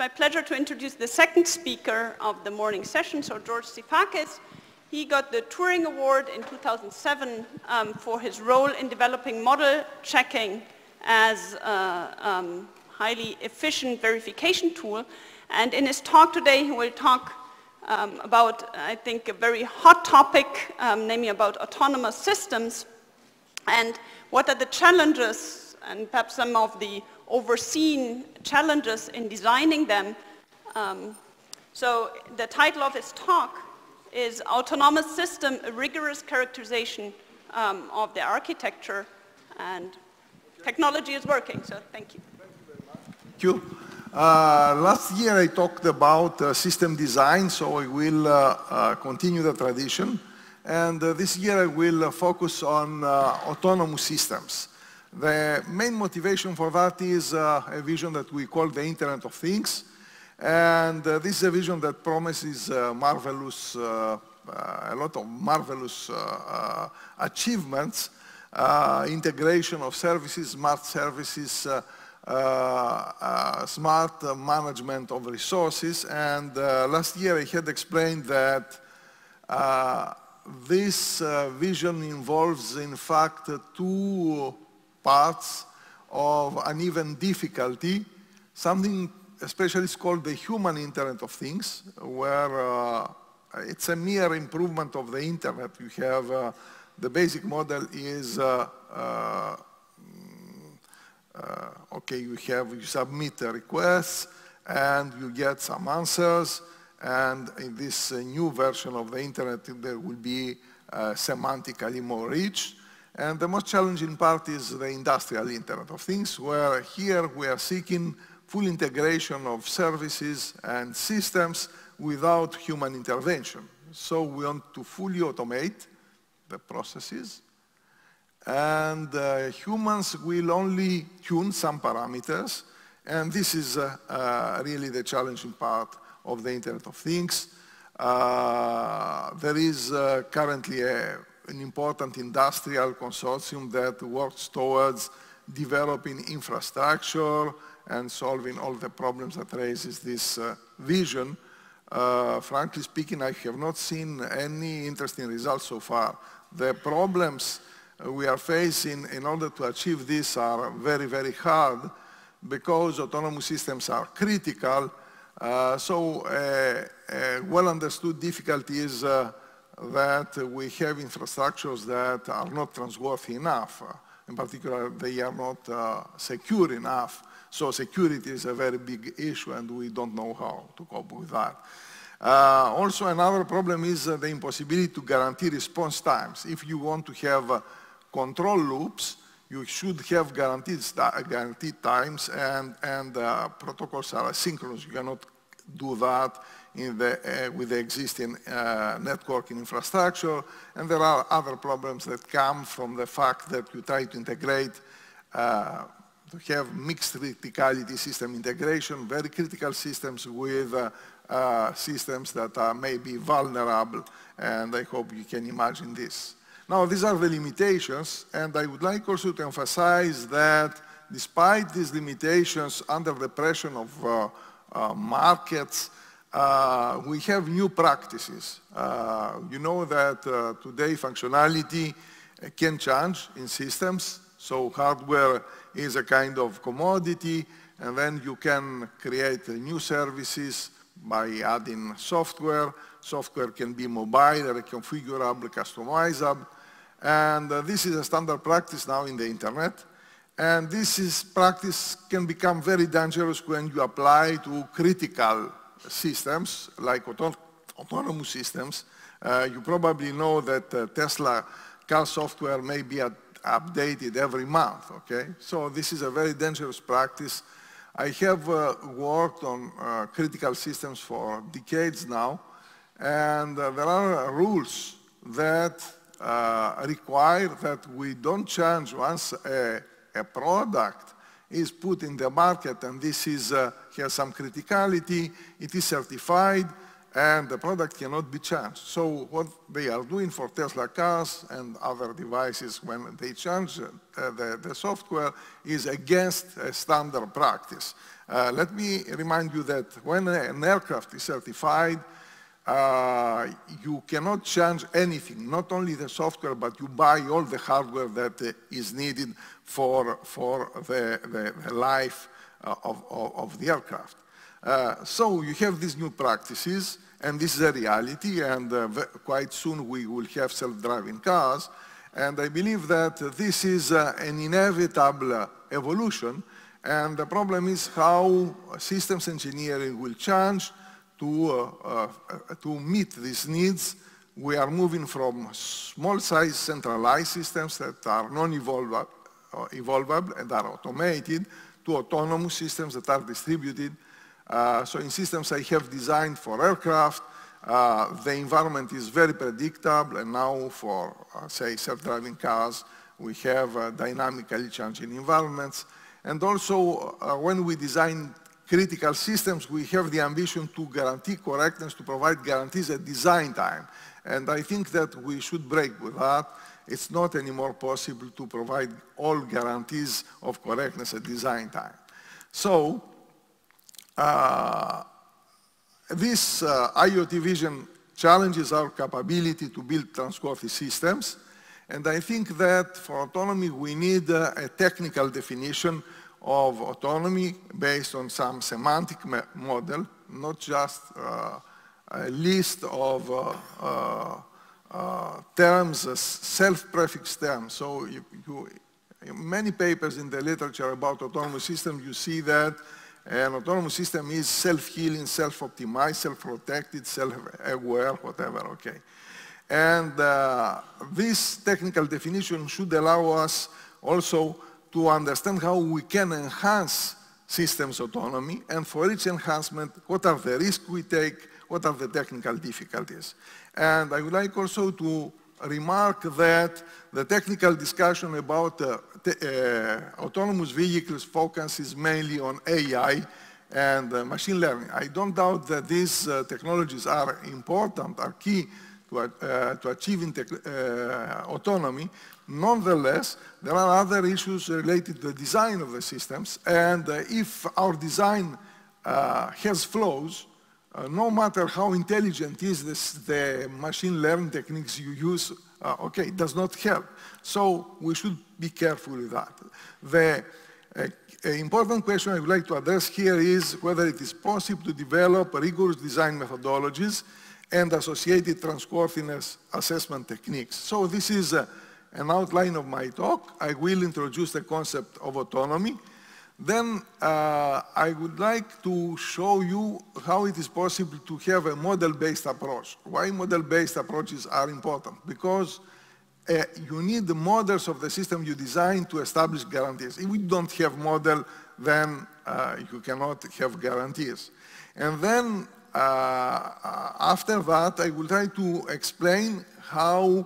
my pleasure to introduce the second speaker of the morning session, so George Sifakis. He got the Turing Award in 2007 for his role in developing model checking as a highly efficient verification tool. And in his talk today, he will talk about, I think, a very hot topic, namely about autonomous systems and what are the challenges and perhaps some of the overseen challenges in designing them. So the title of his talk is Autonomous System, a Rigorous Characterization of the Architecture, and technology is working, so thank you. Thank you. Last year I talked about system design, so I will continue the tradition. And this year I will focus on autonomous systems. The main motivation for that is a vision that we call the Internet of Things. And this is a vision that promises marvelous, a lot of marvelous achievements, integration of services, smart services, smart management of resources. And last year I had explained that this vision involves, in fact, two parts of uneven difficulty. Something especially is called the human Internet of Things, where it's a mere improvement of the Internet. You have the basic model is okay, you submit a request and you get some answers, and in this new version of the Internet there will be semantically more rich. And the most challenging part is the industrial Internet of Things, where here we are seeking full integration of services and systems without human intervention. So we want to fully automate the processes, and humans will only tune some parameters, and this is really the challenging part of the Internet of Things. There is currently an important industrial consortium that works towards developing infrastructure and solving all the problems that raises this vision. Frankly speaking, I have not seen any interesting results so far. The problems we are facing in order to achieve this are very, very hard because autonomous systems are critical. So a well-understood difficulty is that we have infrastructures that are not trustworthy enough. In particular, they are not secure enough. So security is a very big issue, and we don't know how to cope with that. Also, another problem is the impossibility to guarantee response times. If you want to have control loops, you should have guaranteed times, and protocols are asynchronous. You cannot do that with the existing networking infrastructure. And there are other problems that come from the fact that you try to integrate, to have mixed criticality system integration, very critical systems with systems that may be vulnerable, and I hope you can imagine this. Now, these are the limitations, and I would like also to emphasize that despite these limitations, under the pressure of markets, we have new practices. You know that today functionality can change in systems, so hardware is a kind of commodity, and then you can create new services by adding software. Software can be mobile, reconfigurable, customizable, and this is a standard practice now in the internet. And this practice can become very dangerous when you apply to critical systems like autonomous systems. You probably know that Tesla car software may be updated every month, okay? So this is a very dangerous practice. I have worked on critical systems for decades now, and there are rules that require that we don't change once a product is put in the market, and this is, has some criticality, it is certified, and the product cannot be changed. So what they are doing for Tesla cars and other devices when they change the software is against a standard practice. Let me remind you that when an aircraft is certified, you cannot change anything, not only the software, but you buy all the hardware that is needed for the life of the aircraft. So you have these new practices, and this is a reality, and quite soon we will have self-driving cars. And I believe that this is an inevitable evolution, and the problem is how systems engineering will change to meet these needs. We are moving from small-size centralized systems that are non-evolvable and are automated to autonomous systems that are distributed. So in systems I have designed for aircraft, the environment is very predictable, and now for, say, self-driving cars, we have dynamically changing environments. And also, when we design critical systems, we have the ambition to guarantee correctness, to provide guarantees at design time. And I think that we should break with that. It's not anymore possible to provide all guarantees of correctness at design time. So, this IoT vision challenges our capability to build trustworthy systems. And I think that for autonomy, we need a technical definition of autonomy based on some semantic model, not just a list of terms, self-prefixed terms. So many papers in the literature about autonomous systems, you see that an autonomous system is self-healing, self-optimized, self-protected, self-aware, whatever, okay. And this technical definition should allow us also to understand how we can enhance systems autonomy, and for each enhancement, what are the risks we take, what are the technical difficulties. And I would like also to remark that the technical discussion about autonomous vehicles focuses mainly on AI and machine learning. I don't doubt that these technologies are important, are key to achieving autonomy. Nonetheless, there are other issues related to the design of the systems, and if our design has flaws, no matter how intelligent is the machine learning techniques you use, okay, it does not help. So we should be careful with that. The important question I would like to address here is whether it is possible to develop rigorous design methodologies and associated trustworthiness assessment techniques. So this is an outline of my talk. I will introduce the concept of autonomy. Then I would like to show you how it is possible to have a model-based approach. Why model-based approaches are important? Because you need the models of the system you design to establish guarantees. If we don't have model, then you cannot have guarantees. And then after that, I will try to explain how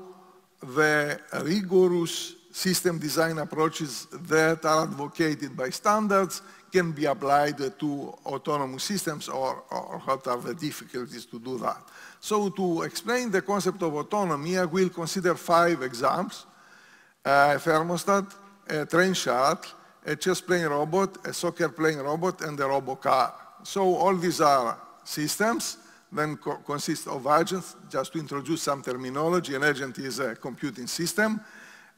the rigorous system design approaches that are advocated by standards can be applied to autonomous systems, or what are the difficulties to do that. So to explain the concept of autonomy, I will consider 5 examples: a thermostat, a train shuttle, a chess playing robot, a soccer playing robot, and a robocar. So all these are systems, then consist of agents. Just to introduce some terminology, an agent is a computing system,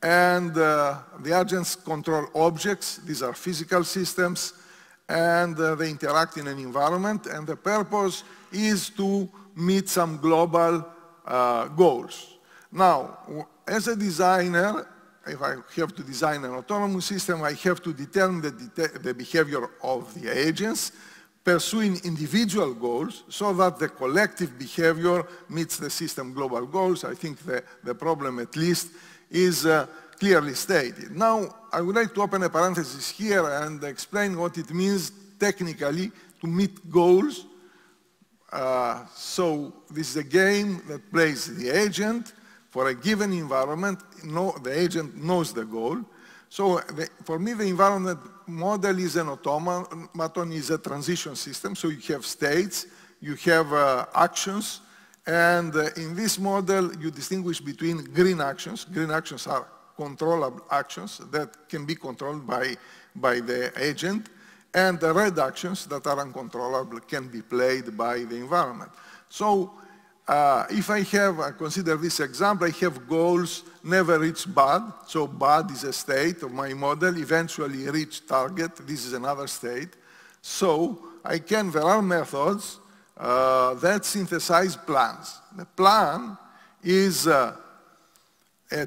and the agents control objects. These are physical systems, and they interact in an environment, and the purpose is to meet some global goals. Now, as a designer, if I have to design an autonomous system, I have to determine the behavior of the agents, pursuing individual goals so that the collective behavior meets the system global goals. I think the problem, at least, is clearly stated. Now, I would like to open a parenthesis here and explain what it means technically to meet goals. So this is a game that plays the agent for a given environment. The agent knows the goal. So for me, the environment model is an automaton, is a transition system. So you have states, you have actions, and in this model, you distinguish between green actions. Green actions are controllable actions that can be controlled by the agent, and the red actions that are uncontrollable can be played by the environment. So if I consider this example, I have goals, never reach bad. So bad is a state of my model, eventually reach target. This is another state. So there are methods that synthesize plans. The plan is a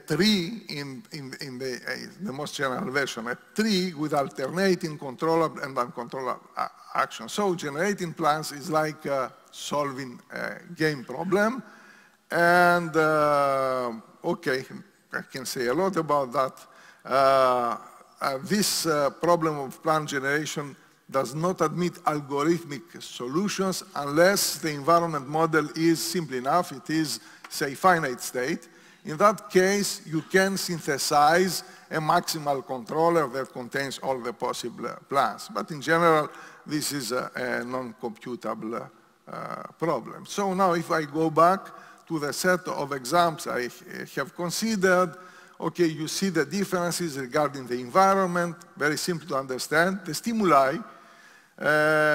tree in the most general version, a tree with alternating controllable and uncontrollable actions. So generating plans is like solving a game problem. And okay, I can say a lot about that. This problem of plan generation does not admit algorithmic solutions unless the environment model is simple enough. It is, say, finite state. In that case, you can synthesize a maximal controller that contains all the possible plans. But in general, this is a non-computable problem. So now if I go back to the set of examples I have considered, okay, you see the differences regarding the environment, very simple to understand. The stimuli,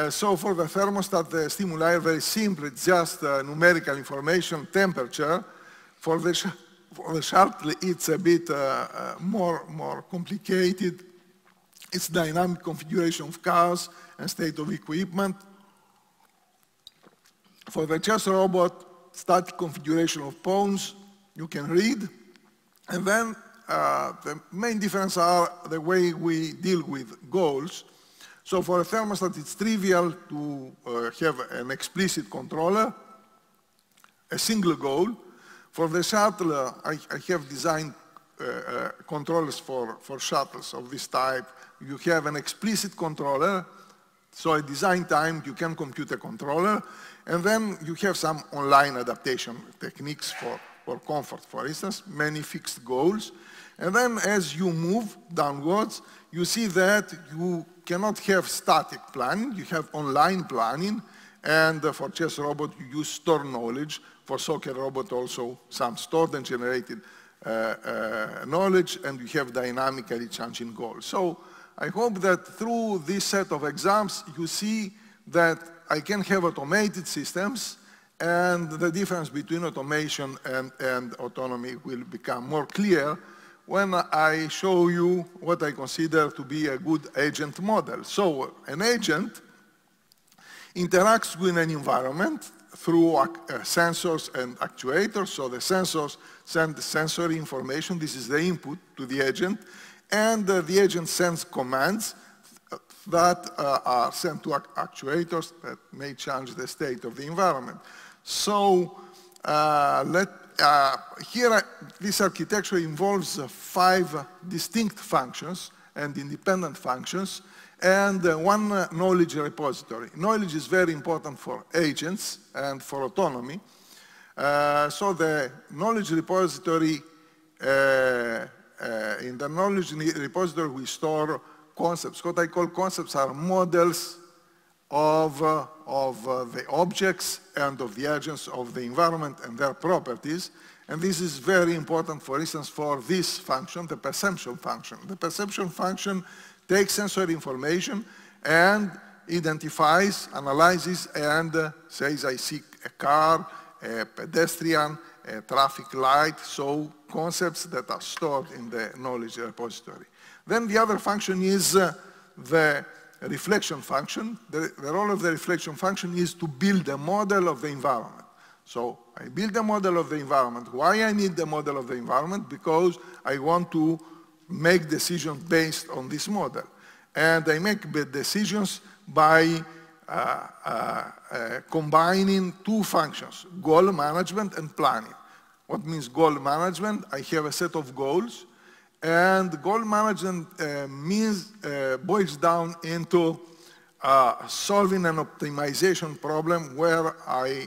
so for the thermostat, the stimuli are very simple. It's just numerical information, temperature. For the shuttle, it's a bit more complicated. It's dynamic configuration of cars and state of equipment. For the chess robot, static configuration of pawns, you can read. And then the main difference are the way we deal with goals. So for a thermostat, it's trivial to have an explicit controller, a single goal. For the shuttle, I have designed controllers for shuttles of this type. You have an explicit controller, so at design time, you can compute a controller, and then you have some online adaptation techniques for comfort, for instance, many fixed goals. And then as you move downwards, you see that you cannot have static planning, you have online planning, and for chess robot, you use stored knowledge. For soccer robot, also some stored and generated knowledge, and you have dynamically changing goals. So I hope that through this set of exams, you see that I can have automated systems, and the difference between automation and autonomy will become more clear when I show you what I consider to be a good agent model. So an agent interacts with an environment through sensors and actuators. So the sensors send the sensory information. This is the input to the agent. And the agent sends commands that are sent to actuators that may change the state of the environment. So here, this architecture involves 5 distinct functions and independent functions, and one knowledge repository. Knowledge is very important for agents and for autonomy. So the knowledge repository, in the knowledge repository we store concepts. What I call concepts are models of the objects and of the agents of the environment and their properties. And this is very important, for instance, for this function, the perception function. The perception function takes sensory information and identifies, analyzes, and says, I see a car, a pedestrian, a traffic light, so concepts that are stored in the knowledge repository. Then the other function is the reflection function. The role of the reflection function is to build a model of the environment. So I build a model of the environment. Why I need the model of the environment? Because I want to make decisions based on this model. And I make the decisions by combining 2 functions, goal management and planning. What means goal management? I have a set of goals, and goal management boils down into solving an optimization problem where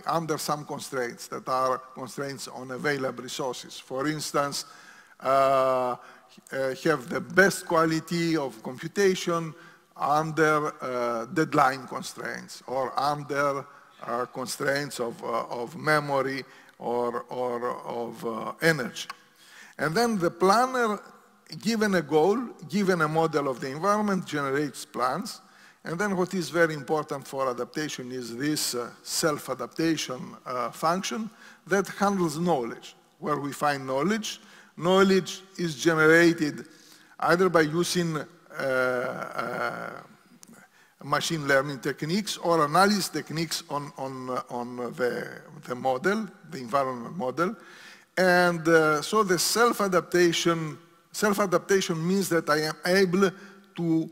under some constraints that are constraints on available resources. For instance, have the best quality of computation under deadline constraints or under constraints of memory or of energy. And then the planner, given a goal, given a model of the environment, generates plans. And then what is very important for adaptation is this self-adaptation function that handles knowledge. Where we find knowledge, knowledge is generated either by using machine learning techniques or analysis techniques on the model, the environment model. And so the self-adaptation means that I am able to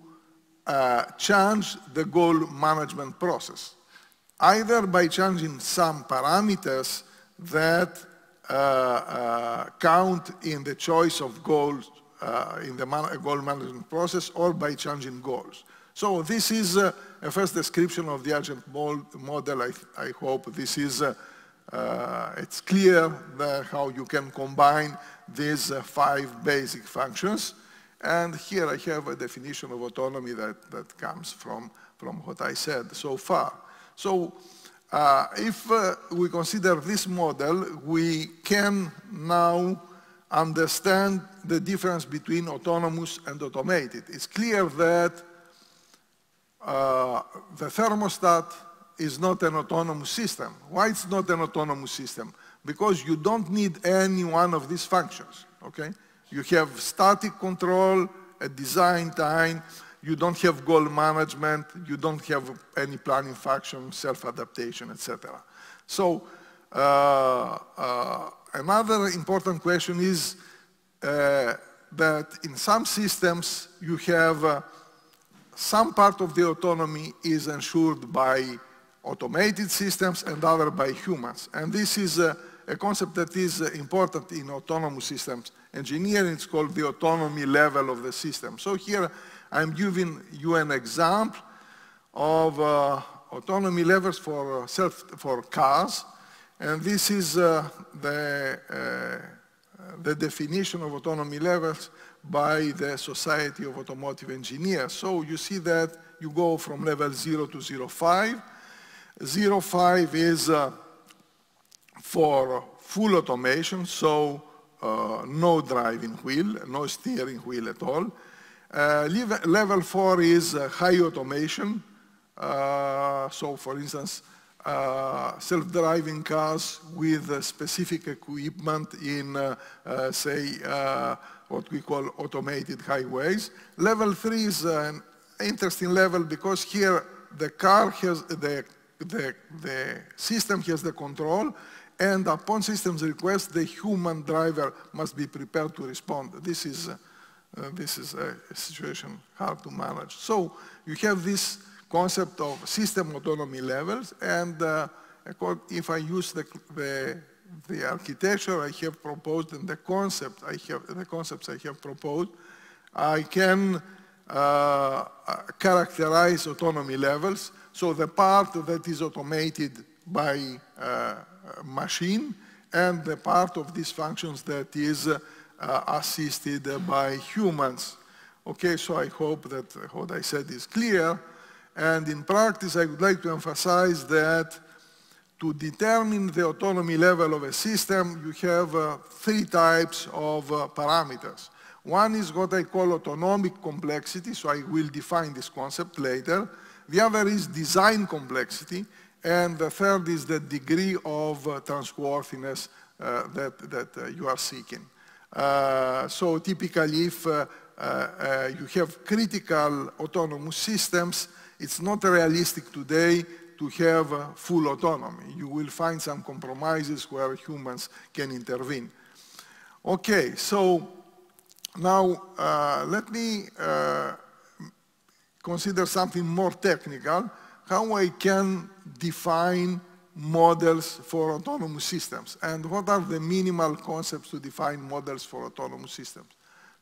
change the goal management process, either by changing some parameters that count in the choice of goals in the goal management process, or by changing goals. So this is a first description of the agent model. I hope this is it's clear how you can combine these 5 basic functions. And here I have a definition of autonomy that comes from what I said so far. So if we consider this model, we can now understand the difference between autonomous and automated. It's clear that the thermostat is not an autonomous system. Why it's not an autonomous system? Because you don't need any one of these functions, okay? You have static control at design time, you don't have goal management, you don't have any planning function, self-adaptation, etc. So another important question is that in some systems you have some part of the autonomy is ensured by automated systems and other by humans. And this is a concept that is important in autonomous systems engineering. It's called the autonomy level of the system. So here I'm giving you an example of autonomy levels for cars. And this is the definition of autonomy levels by the Society of Automotive Engineers. So you see that you go from level 0 to 0.5. 0.5 is for full automation, so no driving wheel, no steering wheel at all. Level 4 is high automation. So for instance, self-driving cars with specific equipment in, say, what we call automated highways. Level 3 is an interesting level because here the car has, the system has the control, and upon system's request, the human driver must be prepared to respond. This is a situation hard to manage. So you have this concept of system autonomy levels, and if I use the architecture I have proposed and the concepts I have proposed, I can characterize autonomy levels. So the part that is automated by machine, and the part of these functions that is assisted by humans. Okay, so I hope that what I said is clear. And in practice, I would like to emphasize that to determine the autonomy level of a system, you have 3 types of parameters. One is what I call autonomic complexity, so I will define this concept later. The other is design complexity, and the third is the degree of trustworthiness that you are seeking. So typically, if you have critical autonomous systems, it's not realistic today to have full autonomy. You will find some compromises where humans can intervene. Okay, so now let me consider something more technical, how I can define models for autonomous systems, and what are the minimal concepts to define models for autonomous systems.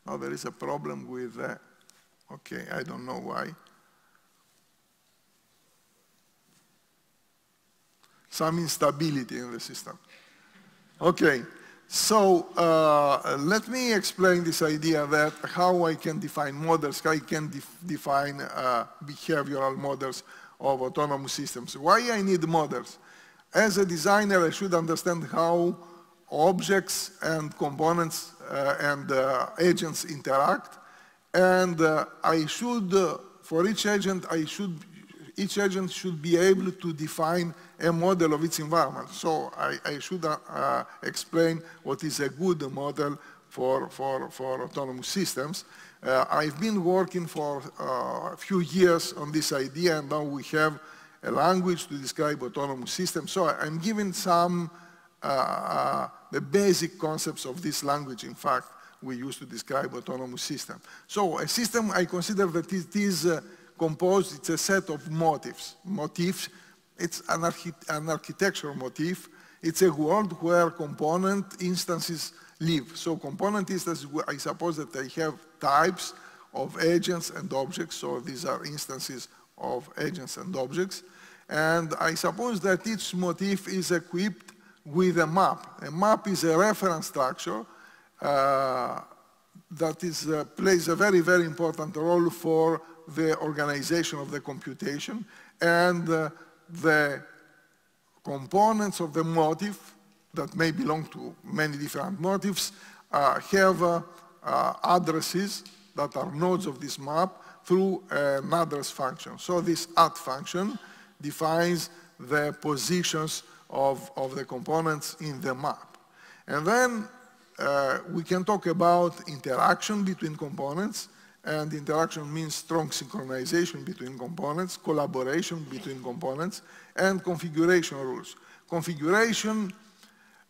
Now there is a problem with, okay, I don't know why. Some instability in the system. Okay, so let me explain this idea that how I can define models, how I can define behavioral models of autonomous systems. Why I need models? As a designer, I should understand how objects and components and agents interact. And I should, for each agent, each agent should be able to define a model of its environment. So I should explain what is a good model for autonomous systems. I've been working for a few years on this idea, and now we have a language to describe autonomous systems. So I'm giving some the basic concepts of this language, in fact, we use to describe autonomous system. So a system, I consider that it is composed, it's a set of motifs. It's an architectural motif. It's a world where component instances live. So component instances, I suppose that they have types of agents and objects. So these are instances of agents and objects. And I suppose that each motif is equipped with a map. A map is a reference structure that plays a very, very important role for the organization of the computation. And the components of the motif that may belong to many different motifs have addresses that are nodes of this map through an address function. So this add function defines the positions of the components in the map. And then we can talk about interaction between components, and interaction means strong synchronization between components, collaboration between components, and configuration rules. Configuration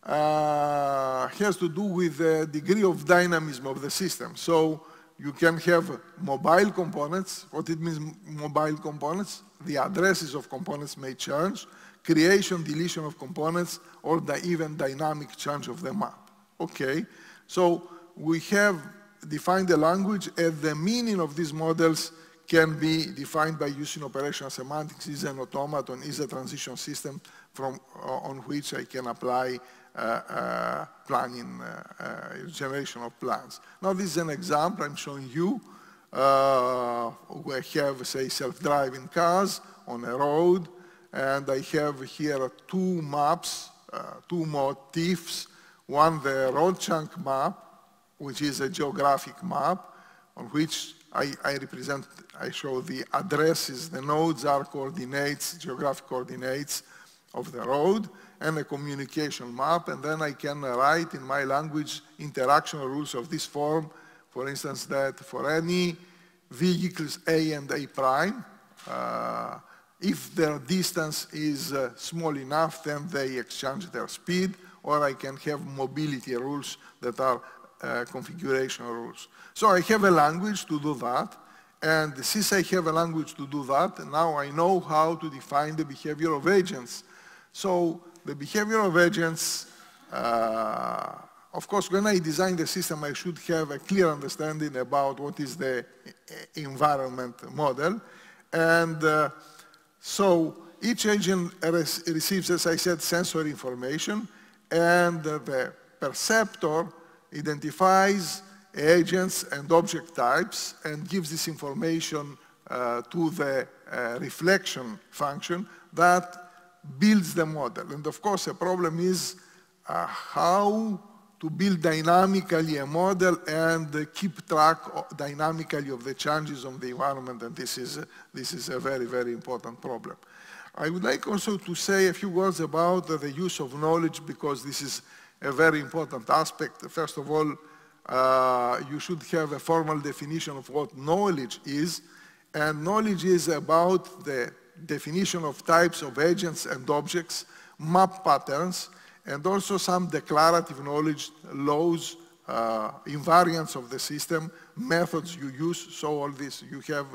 has to do with the degree of dynamism of the system. So you can have mobile components. What it means, mobile components? The addresses of components may change, creation, deletion of components, or even dynamic change of the map. Okay, so we have defined a language, and the meaning of these models can be defined by using operational semantics. Is an automaton, is a transition system on which I can apply planning, generation of plans. Now this is an example I'm showing you. We have, say, self-driving cars on a road, and I have here two maps, two motifs. One, the road chunk map, which is a geographic map on which I show the addresses, the nodes are coordinates, geographic coordinates of the road, and a communication map, and then I can write in my language interaction rules of this form. For instance, that for any vehicles A and A prime, if their distance is small enough, then they exchange their speed, or I can have mobility rules that are configuration rules. So I have a language to do that, and since I have a language to do that, now I know how to define the behavior of agents. So the behavior of agents, of course, when I design the system, I should have a clear understanding about what is the environment model. And so each agent receives, as I said, sensory information, and the perceptor identifies agents and object types and gives this information to the reflection function that builds the model. And of course, the problem is how to build dynamically a model and keep track dynamically of the changes of the environment, and this is a very, very important problem. I would like also to say a few words about the use of knowledge, because this is a very important aspect. First of all, you should have a formal definition of what knowledge is, and knowledge is about the definition of types of agents and objects, map patterns, and also some declarative knowledge, laws, invariants of the system, methods you use. So all this, you have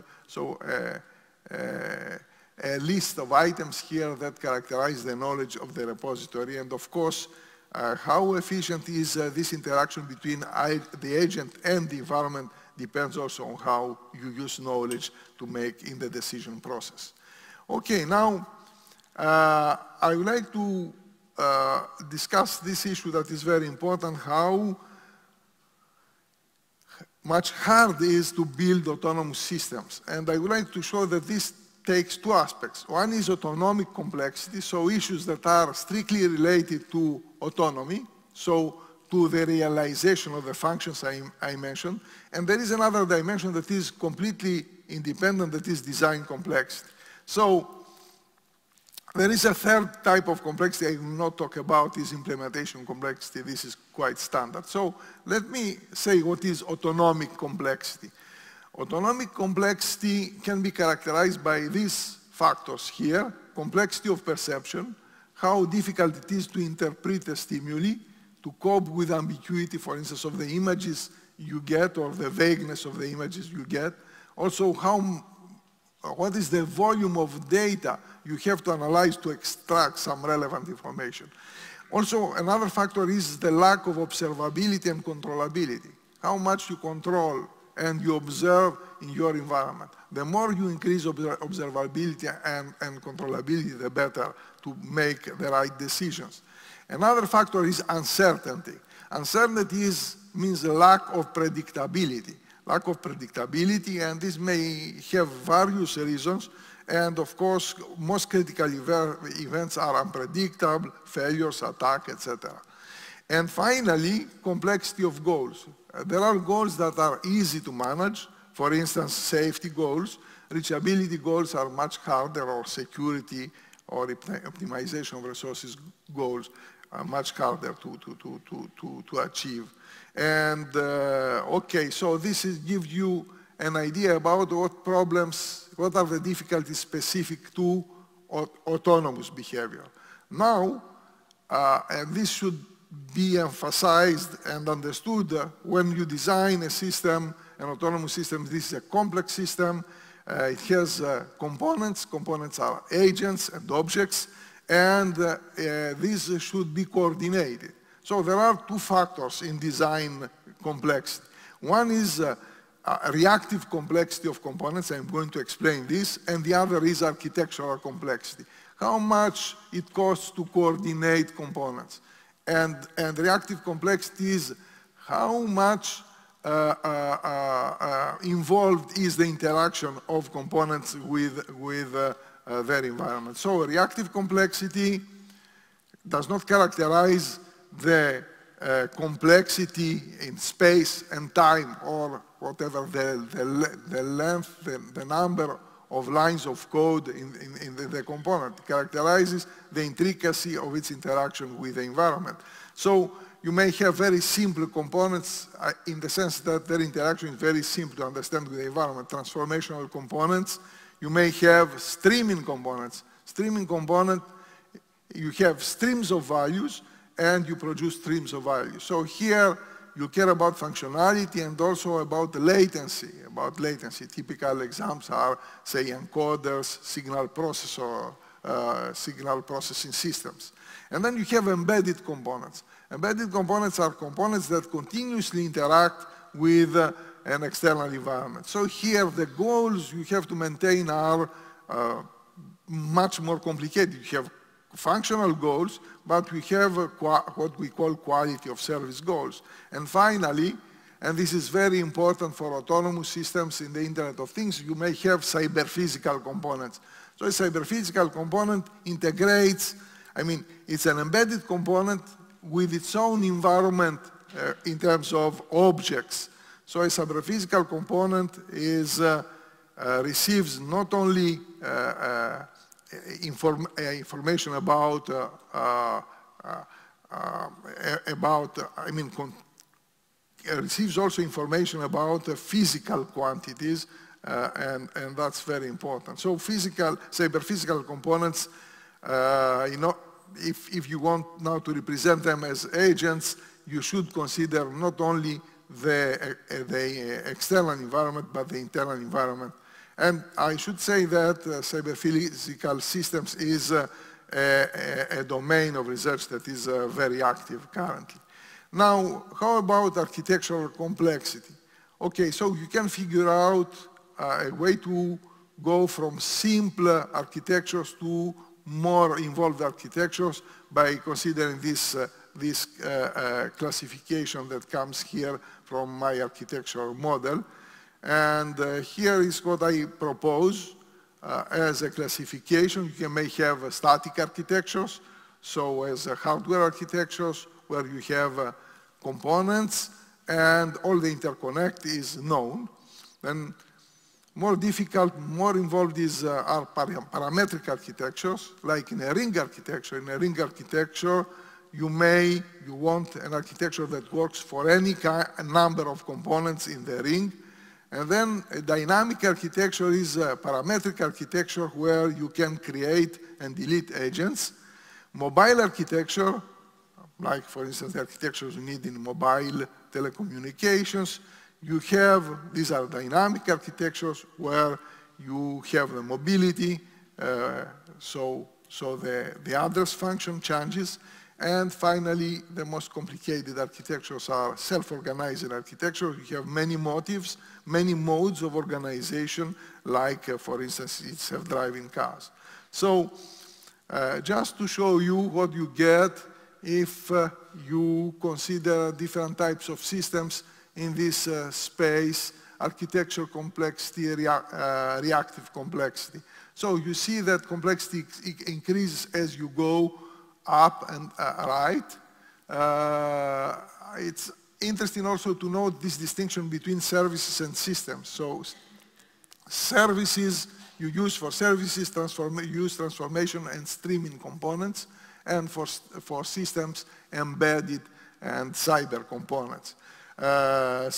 a list of items here that characterize the knowledge of the repository. And of course, how efficient is this interaction between the agent and the environment depends also on how you use knowledge to make in the decision process. Okay, now I would like to discuss this issue that is very important, how much hard it is to build autonomous systems. And I would like to show that this takes two aspects. One is autonomic complexity, so issues that are strictly related to autonomy, so to the realization of the functions I mentioned. And there is another dimension that is completely independent, that is design complexity. So there is a third type of complexity I will not talk about, is implementation complexity. This is quite standard. So let me say what is autonomic complexity. Autonomic complexity can be characterized by these factors here: complexity of perception, how difficult it is to interpret a stimuli, to cope with ambiguity, for instance, of the images you get or the vagueness of the images you get. Also, what is the volume of data you have to analyze to extract some relevant information. Also, another factor is the lack of observability and controllability. How much you control and you observe in your environment. The more you increase observability and controllability, the better to make the right decisions. Another factor is uncertainty. Uncertainty means a lack of predictability. Lack of predictability, and this may have various reasons, and of course, most critical events are unpredictable, failures, attack, etc. And finally, complexity of goals. There are goals that are easy to manage, for instance, safety goals. Reachability goals are much harder, or security or optimization of resources goals are much harder to achieve. And okay, so this gives you an idea about what are the difficulties specific to autonomous behavior. Now, and this should be emphasized and understood when you design a system, an autonomous system. This is a complex system. It has components. Components are agents and objects, and these should be coordinated. So there are two factors in design complexity. One is reactive complexity of components. I'm going to explain this. And the other is architectural complexity. How much it costs to coordinate components. And reactive complexity is how much involved is the interaction of components with their environment. So reactive complexity does not characterize the complexity in space and time, or whatever the length, the number of lines of code in the component. It characterizes the intricacy of its interaction with the environment. So you may have very simple components in the sense that their interaction is very simple to understand with the environment. Transformational components. You may have streaming components. Streaming component, you have streams of values and you produce streams of values. So here you care about functionality and also about latency. Typical examples are, say, encoders, signal processing systems. And then you have embedded components. Embedded components are components that continuously interact with an external environment. So here the goals you have to maintain are much more complicated. You have functional goals, but we have what we call quality of service goals. And finally, and this is very important for autonomous systems in the Internet of Things, you may have cyber-physical components. So a cyber-physical component integrates, it's an embedded component with its own environment in terms of objects. So a cyber-physical component receives not only information about receives also information about physical quantities, and that's very important. So cyber-physical components, if you want now to represent them as agents, you should consider not only the external environment, but the internal environment. And I should say that cyber-physical systems is a domain of research that is very active currently. Now, how about architectural complexity? Okay, so you can figure out a way to go from simpler architectures to more involved architectures by considering this classification that comes here from my architectural model. And here is what I propose. as a classification. You may have static architectures, so as hardware architectures where you have components and all the interconnect is known. Then more difficult, more involved are parametric architectures, like in a ring architecture. In a ring architecture, you want an architecture that works for any number of components in the ring. And then a dynamic architecture is a parametric architecture where you can create and delete agents. Mobile architecture, like for instance the architectures you need in mobile telecommunications, these are dynamic architectures where you have the mobility, so the address function changes. And finally, the most complicated architectures are self-organizing architecture. You have many motives, many modes of organization, like, for instance, self-driving cars. So, just to show you what you get if you consider different types of systems in this space, architecture complexity, reactive complexity. So you see that complexity increases as you go up and right. It's interesting also to note this distinction between services and systems. So services you use for services, use transformation and streaming components, and for systems, embedded and cyber components. The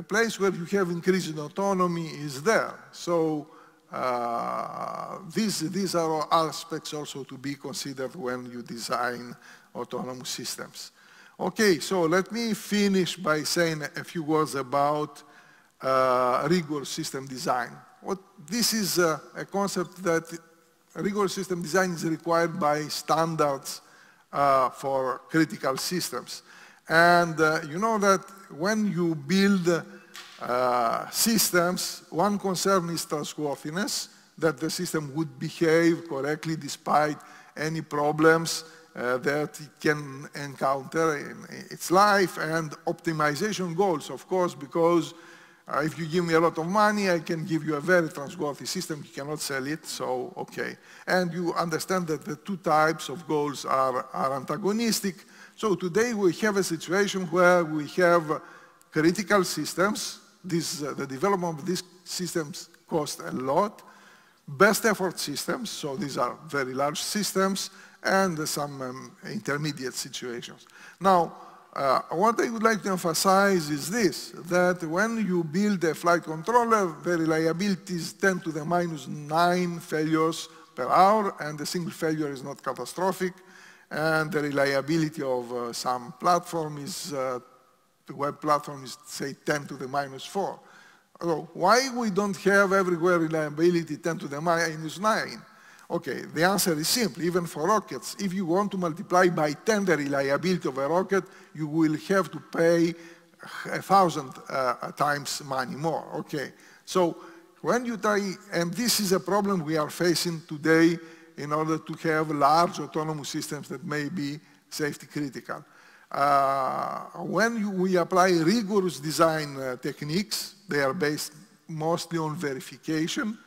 place where you have increased autonomy is there. So these are aspects also to be considered when you design autonomous systems. Okay, so let me finish by saying a few words about rigorous system design. This is a concept that rigorous system design is required by standards for critical systems. And you know that when you build systems, one concern is trustworthiness, that the system would behave correctly despite any problems that it can encounter in its life, and optimization goals, of course, because if you give me a lot of money, I can give you a very trustworthy system. You cannot sell it, so okay. And you understand that the two types of goals are antagonistic. So today we have a situation where we have critical systems. The development of these systems costs a lot. Best effort systems, so these are very large systems, and some intermediate situations. Now, what I would like to emphasize is this, that when you build a flight controller, the reliability is 10 to the minus 9 failures per hour, and a single failure is not catastrophic. And the reliability of some platform is, the web platform is, say, 10 to the minus 4. So why we don't have everywhere reliability 10 to the minus 9? Okay, the answer is simple. Even for rockets, if you want to multiply by 10 the reliability of a rocket, you will have to pay 1,000 times money more. Okay, so when you try, and this is a problem we are facing today in order to have large autonomous systems that may be safety critical. When we apply rigorous design techniques, they are based mostly on verification.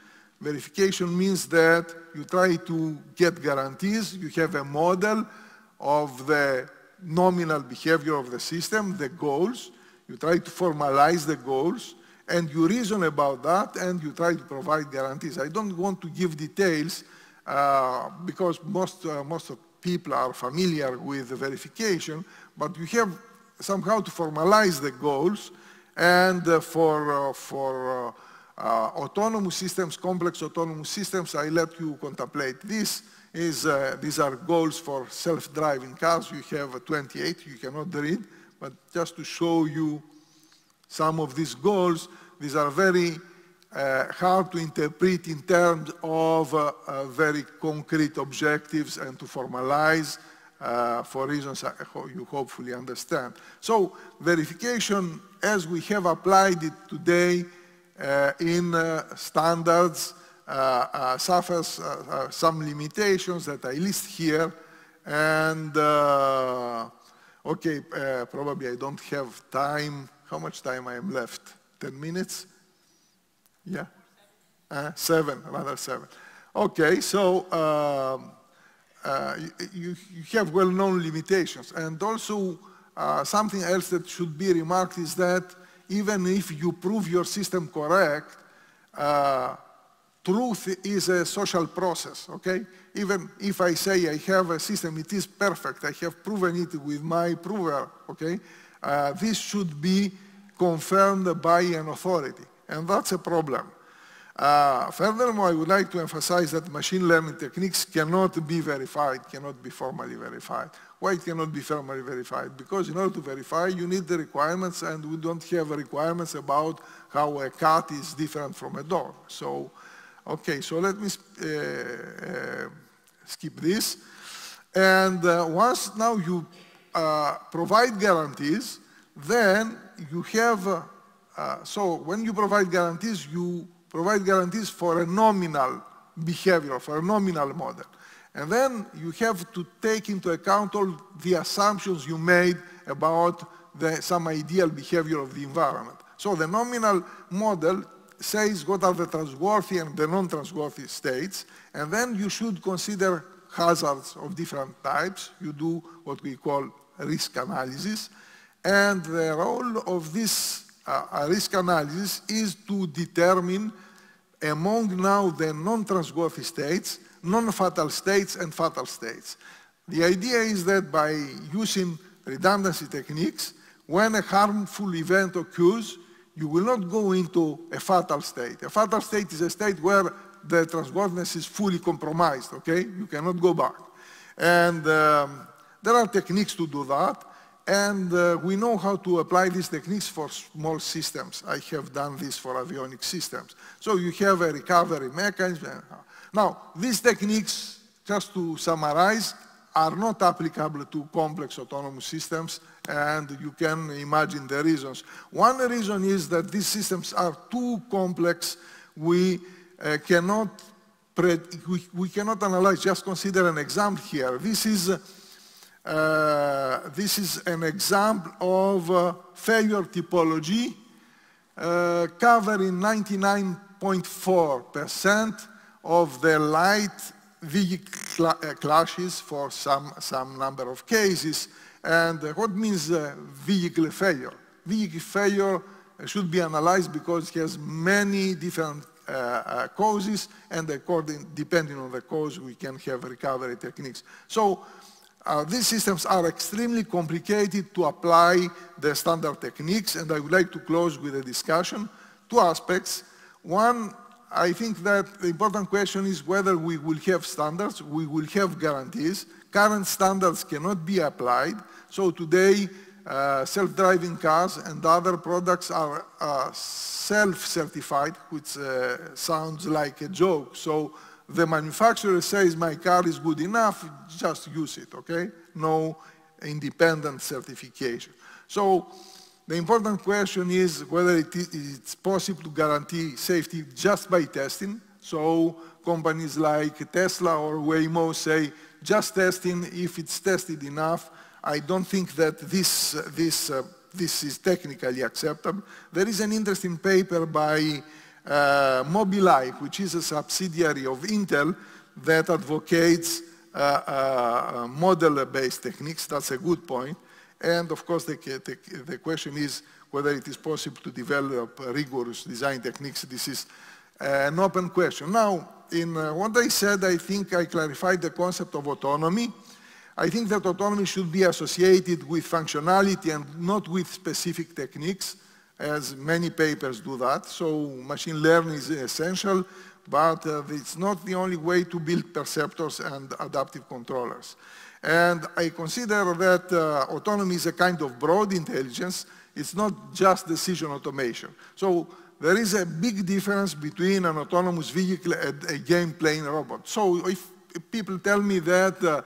Verification means that you try to get guarantees. You have a model of the nominal behavior of the system, the goals. You try to formalize the goals, and you reason about that, and you try to provide guarantees. I don't want to give details because most of people are familiar with the verification, but you have somehow to formalize the goals, and for autonomous systems, complex autonomous systems, I let you contemplate. These are goals for self-driving cars. You have 28, you cannot read, but just to show you some of these goals, these are very hard to interpret in terms of very concrete objectives and to formalize for reasons you hopefully understand. So verification, as we have applied it today, in standards suffers some limitations that I list here, and Okay, probably I don't have time. How much time I am left? 10 minutes? Yeah? 7, rather 7. Okay, so you have well-known limitations. And also, something else that should be remarked is that even if you prove your system correct, truth is a social process, okay? Even if I say I have a system, it is perfect, I have proven it with my prover, okay? This should be confirmed by an authority, and that's a problem. Furthermore, I would like to emphasize that machine learning techniques cannot be verified, cannot be formally verified. Why it cannot be formally verified? Because in order to verify, you need the requirements, and we don't have requirements about how a cat is different from a dog. So, okay, so let me skip this. And once now you provide guarantees, then you have, so when you provide guarantees for a nominal behavior, for a nominal model. And then you have to take into account all the assumptions you made about some ideal behavior of the environment. So the nominal model says what are the trustworthy and the non-trustworthy states, and then you should consider hazards of different types. You do what we call risk analysis, and the role of this risk analysis is to determine among now the non-trustworthy states, non-fatal states and fatal states. The idea is that by using redundancy techniques, when a harmful event occurs, you will not go into a fatal state. A fatal state is a state where the trustworthiness is fully compromised, okay? You cannot go back. And there are techniques to do that, and we know how to apply these techniques for small systems. I have done this for avionics systems. So you have a recovery mechanism. Now, these techniques, just to summarize, are not applicable to complex autonomous systems, and you can imagine the reasons. One reason is that these systems are too complex. We cannot analyze. Just consider an example here. This is an example of failure typology covering 99.4% of the light vehicle clashes for some number of cases. And what means vehicle failure? Vehicle failure should be analyzed because it has many different causes, and depending on the cause, we can have recovery techniques. So these systems are extremely complicated to apply the standard techniques, and I would like to close with a discussion. Two aspects. One, I think that the important question is whether we will have standards, we will have guarantees. Current standards cannot be applied. So today, self-driving cars and other products are self-certified, which sounds like a joke. So the manufacturer says, my car is good enough, just use it, okay? No independent certification. So the important question is whether it's possible to guarantee safety just by testing. So companies like Tesla or Waymo say, just testing, if it's tested enough. I don't think that this is technically acceptable. There is an interesting paper by Mobileye, which is a subsidiary of Intel, that advocates model-based techniques. That's a good point. And of course, the question is whether it is possible to develop rigorous design techniques. This is an open question. Now, in what I said, I think I clarified the concept of autonomy. I think that autonomy should be associated with functionality and not with specific techniques, as many papers do that. So machine learning is essential, but it's not the only way to build perceptors and adaptive controllers. And I consider that autonomy is a kind of broad intelligence. It's not just decision automation. So there is a big difference between an autonomous vehicle and a game-playing robot. So if people tell me that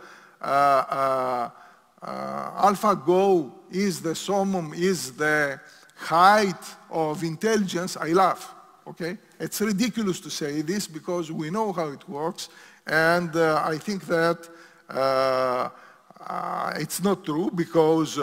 AlphaGo is the summum, is the height of intelligence, I laugh, okay? It's ridiculous to say this because we know how it works, and I think that It's not true, because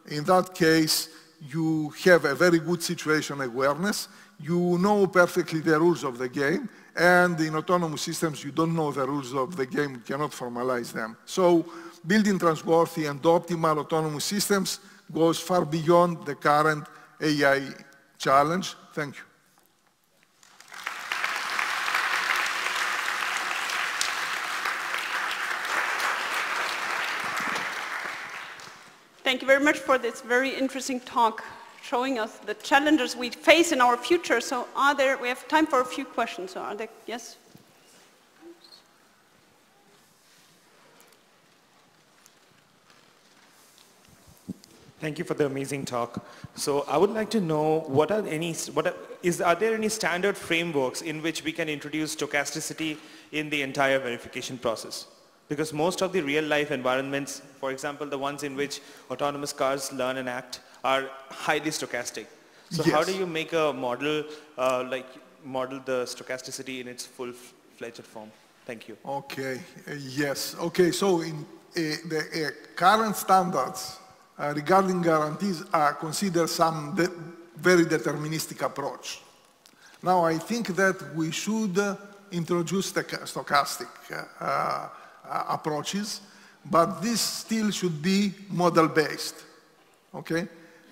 in that case, you have a very good situation awareness. You know perfectly the rules of the game, and in autonomous systems, you don't know the rules of the game, you cannot formalize them. So building trustworthy and optimal autonomous systems goes far beyond the current AI challenge. Thank you. Thank you very much for this very interesting talk, showing us the challenges we face in our future. So we have time for a few questions. So are there, yes? Thank you for the amazing talk. So I would like to know, are there any standard frameworks in which we can introduce stochasticity in the entire verification process? Because most of the real-life environments, for example, the ones in which autonomous cars learn and act, are highly stochastic. So yes. How do you make a model, model the stochasticity in its full-fledged form? Thank you. Okay, yes. Okay, so in the current standards regarding guarantees consider some very deterministic approach. Now, I think that we should introduce the stochastic approaches, but this still should be model-based, okay?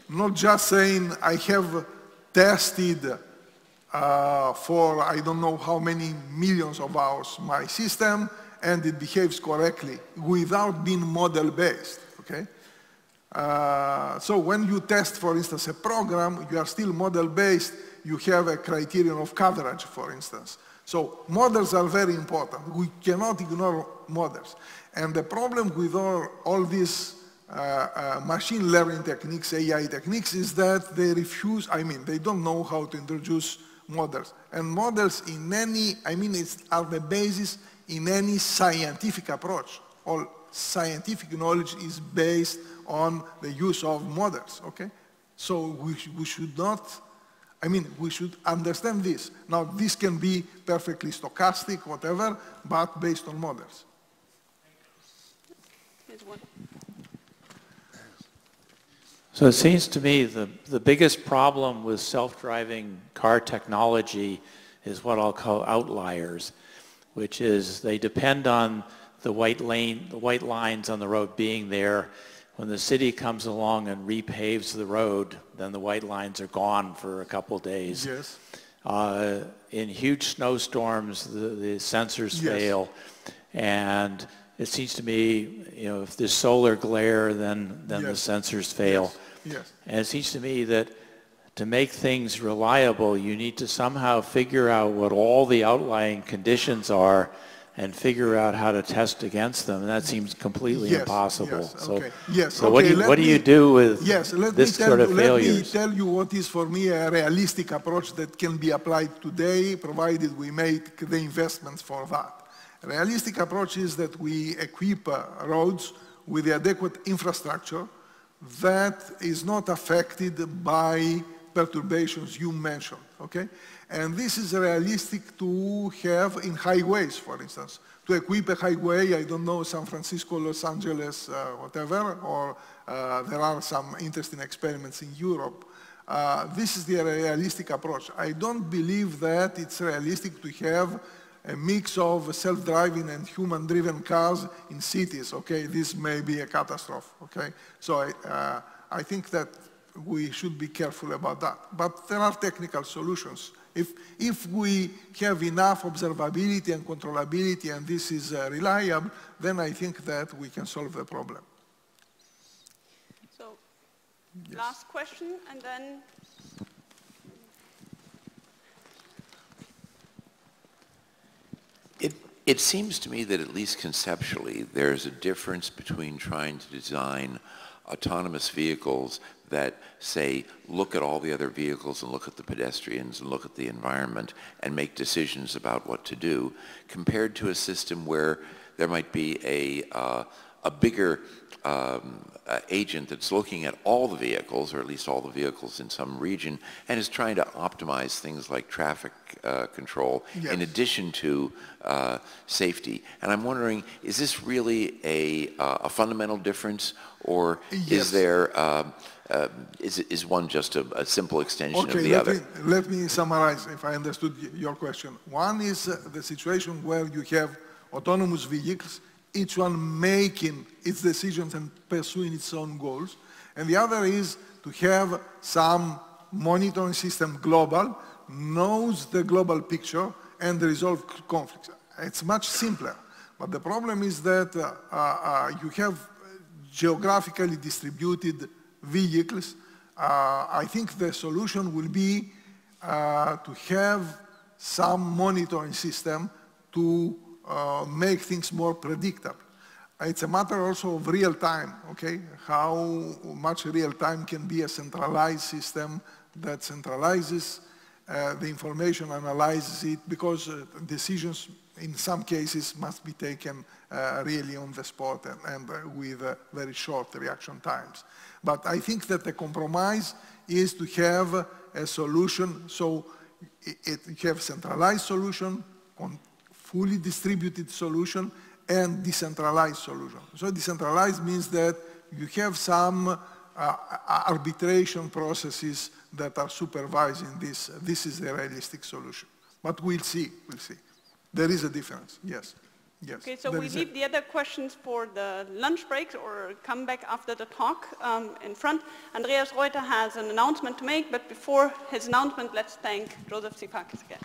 Not just saying I have tested for I don't know how many millions of hours my system and it behaves correctly without being model-based, okay? So when you test, for instance, a program, you are still model-based, you have a criterion of coverage, for instance. So models are very important. We cannot ignore models. And the problem with all these machine learning techniques, AI techniques, is that they refuse, they don't know how to introduce models. And models are the basis in any scientific approach. All scientific knowledge is based on the use of models, okay? So we should not, we should understand this. Now, this can be perfectly stochastic, whatever, but based on models. So it seems to me the biggest problem with self-driving car technology is what I'll call outliers, which is they depend on the white lines on the road being there. When the city comes along and repaves the road, then the white lines are gone for a couple of days. Yes. In huge snowstorms, the sensors fail, and it seems to me, if there's solar glare, then the sensors fail. Yes. And it seems to me that to make things reliable, you need to somehow figure out what all the outlying conditions are and figure out how to test against them, and that seems completely impossible. So what do you do with this sort of failures? Let me tell you what is for me a realistic approach that can be applied today, provided we make the investments for that. A realistic approach is that we equip roads with the adequate infrastructure that is not affected by perturbations you mentioned, okay? And this is realistic to have in highways, for instance. To equip a highway, I don't know, San Francisco, Los Angeles, whatever, or there are some interesting experiments in Europe. This is the realistic approach. I don't believe that it's realistic to have a mix of self-driving and human-driven cars in cities, okay? This may be a catastrophe, okay? So I think that we should be careful about that. But there are technical solutions. If we have enough observability and controllability and this is reliable, then I think that we can solve the problem. So, last question, and then... It seems to me that at least conceptually, there's a difference between trying to design autonomous vehicles that say, look at all the other vehicles and look at the pedestrians and look at the environment and make decisions about what to do, compared to a system where there might be a a bigger agent that's looking at all the vehicles, or at least all the vehicles in some region, and is trying to optimize things like traffic control Yes. in addition to safety. And I'm wondering, is this really a fundamental difference, or Yes. is there is one just a simple extension of the other? Let me summarize if I understood your question. One is the situation where you have autonomous vehicles, each one making its decisions and pursuing its own goals. And the other is to have some monitoring system global, knows the global picture, and resolve conflicts. It's much simpler. But the problem is that you have geographically distributed vehicles. I think the solution will be to have some monitoring system to make things more predictable. It's a matter also of real time, okay? How much real time can be a centralized system that centralizes the information, analyzes it, because decisions in some cases must be taken really on the spot and with very short reaction times. But I think that the compromise is to have a solution, so you have centralized solution, fully distributed solution, and decentralized solution. So decentralized means that you have some arbitration processes that are supervising this. This is the realistic solution. But we'll see, we'll see. There is a difference, yes. Yes. Okay, so we leave the other questions for the lunch breaks or come back after the talk in front. Andreas Reuter has an announcement to make, but before his announcement, let's thank Joseph Sifakis again.